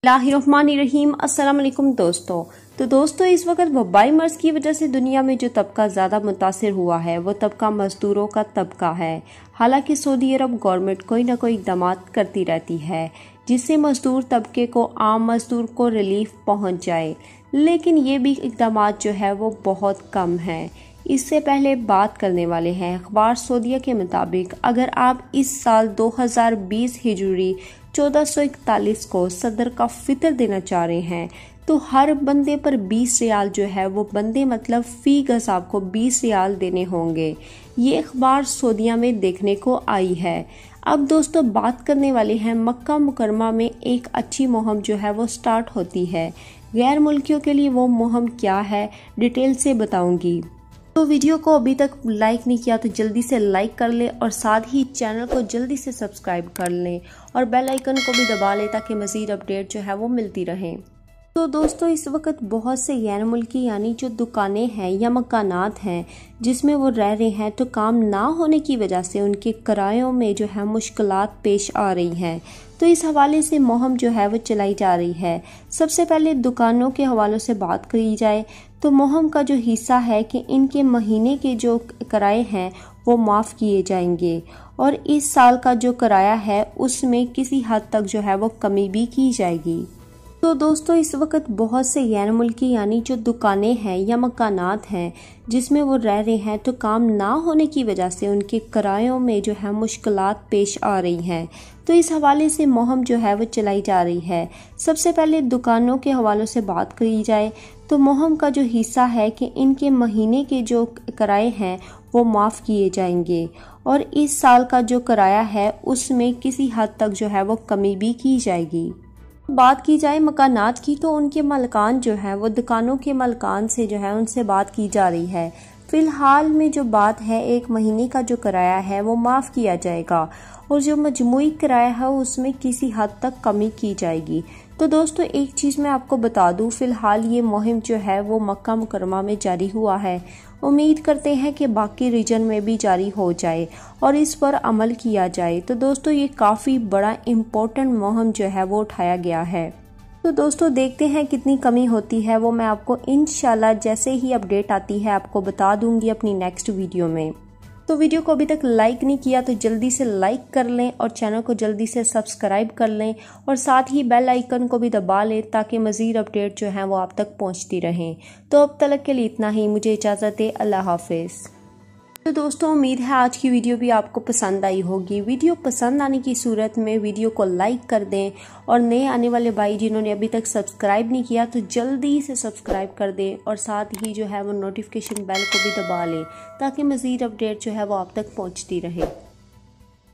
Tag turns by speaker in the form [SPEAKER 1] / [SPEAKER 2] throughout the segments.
[SPEAKER 1] बिस्मिल्लाहिर्रहमानिर्रहीम। अस्सलाम वालेकुम दोस्तों इस वक्त वबाई मर्ज की वजह से दुनिया में जो तबका ज़्यादा मुतासिर हुआ है वो तबका मजदूरों का तबका है। हालांकि सऊदी अरब गवर्नमेंट कोई ना कोई इक़दाम करती रहती है जिससे मजदूर तबके को, आम मजदूर को रिलीफ पहुंच जाए, लेकिन ये भी इक़दाम जो है वो बहुत कम है। इससे पहले बात करने वाले हैं अखबार सऊदीया के मुताबिक, अगर आप इस साल 2020 हिजरी 1441 को सदर का फितर देना चाह रहे हैं तो हर बंदे पर 20 रियाल जो है वो बंदे मतलब फी गज आपको 20 रियाल देने होंगे। ये अखबार सऊदीया में देखने को आई है। अब दोस्तों बात करने वाले हैं मक्का मुकरमा में एक अच्छी मुहिम जो है वो स्टार्ट होती है। गैर मुल्कियों के लिए वो मुहिम क्या है डिटेल से बताऊंगी। तो वीडियो को अभी तक लाइक नहीं किया तो जल्दी से लाइक कर ले और साथ ही चैनल को जल्दी से सब्सक्राइब कर लें और बेल आइकन को भी दबा लें ताकि मज़ीद अपडेट जो है वो मिलती रहे। तो दोस्तों इस वक्त बहुत से गैर मुल्की यानी जो दुकानें हैं या मकानात हैं जिसमें वो रह रहे हैं तो काम ना होने की वजह से उनके किरायों में जो है मुश्किलात पेश आ रही हैं। तो इस हवाले से मुहिम जो है वो चलाई जा रही है। सबसे पहले दुकानों के हवालों से बात करी जाए तो मुहिम का जो हिस्सा है कि इनके महीने के जो किराए हैं वो माफ़ किए जाएंगे और इस साल का जो किराया है उसमें किसी हद तक जो है वो कमी भी की जाएगी। तो दोस्तों इस वक्त बहुत से गैर मुल्की यानी जो दुकानें हैं या मकानात हैं जिसमें वो रह रहे हैं तो काम ना होने की वजह से उनके किरायों में जो है मुश्किलात पेश आ रही हैं। तो इस हवाले से मुहिम जो है वो चलाई जा रही है। सबसे पहले दुकानों के हवालों से बात करी जाए तो मुहिम का जो हिस्सा है कि इनके महीने के जो किराए हैं वो माफ़ किए जाएंगे और इस साल का जो किराया है उसमें किसी हद तक जो है वो कमी भी की जाएगी। बात की जाए मकानात की तो उनके मालिकान जो है वो दुकानों के मालिकान से जो है उनसे बात की जा रही है। फ़िलहाल में जो बात है एक महीने का जो किराया है वो माफ़ किया जाएगा और जो मजमूई किराया है उसमें किसी हद तक कमी की जाएगी। तो दोस्तों एक चीज़ मैं आपको बता दूं, फ़िलहाल ये मुहिम जो है वो मक्का मुकरमा में जारी हुआ है। उम्मीद करते हैं कि बाकी रीजन में भी जारी हो जाए और इस पर अमल किया जाए। तो दोस्तों ये काफ़ी बड़ा इम्पोर्टेंट मुहिम जो है वो उठाया गया है। तो दोस्तों देखते हैं कितनी कमी होती है, वो मैं आपको इंशाल्लाह जैसे ही अपडेट आती है आपको बता दूंगी अपनी नेक्स्ट वीडियो में। तो वीडियो को अभी तक लाइक नहीं किया तो जल्दी से लाइक कर लें और चैनल को जल्दी से सब्सक्राइब कर लें और साथ ही बेल आइकन को भी दबा लें ताकि मज़ीद अपडेट जो है वो आप तक पहुंचती रहें। तो अब तक के लिए इतना ही, मुझे इजाज़त दे, अल्लाह हाफिज़। तो दोस्तों उम्मीद है आज की वीडियो भी आपको पसंद आई होगी। वीडियो पसंद आने की सूरत में वीडियो को लाइक कर दें और नए आने वाले भाई जिन्होंने अभी तक सब्सक्राइब नहीं किया तो जल्दी से सब्सक्राइब कर दें और साथ ही जो है वो नोटिफिकेशन बेल को भी दबा लें ताकि मज़ीद अपडेट जो है वो आप तक पहुँचती रहे।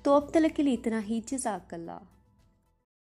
[SPEAKER 1] तो अब तक के लिए इतना ही, जज़ाकल्लाह।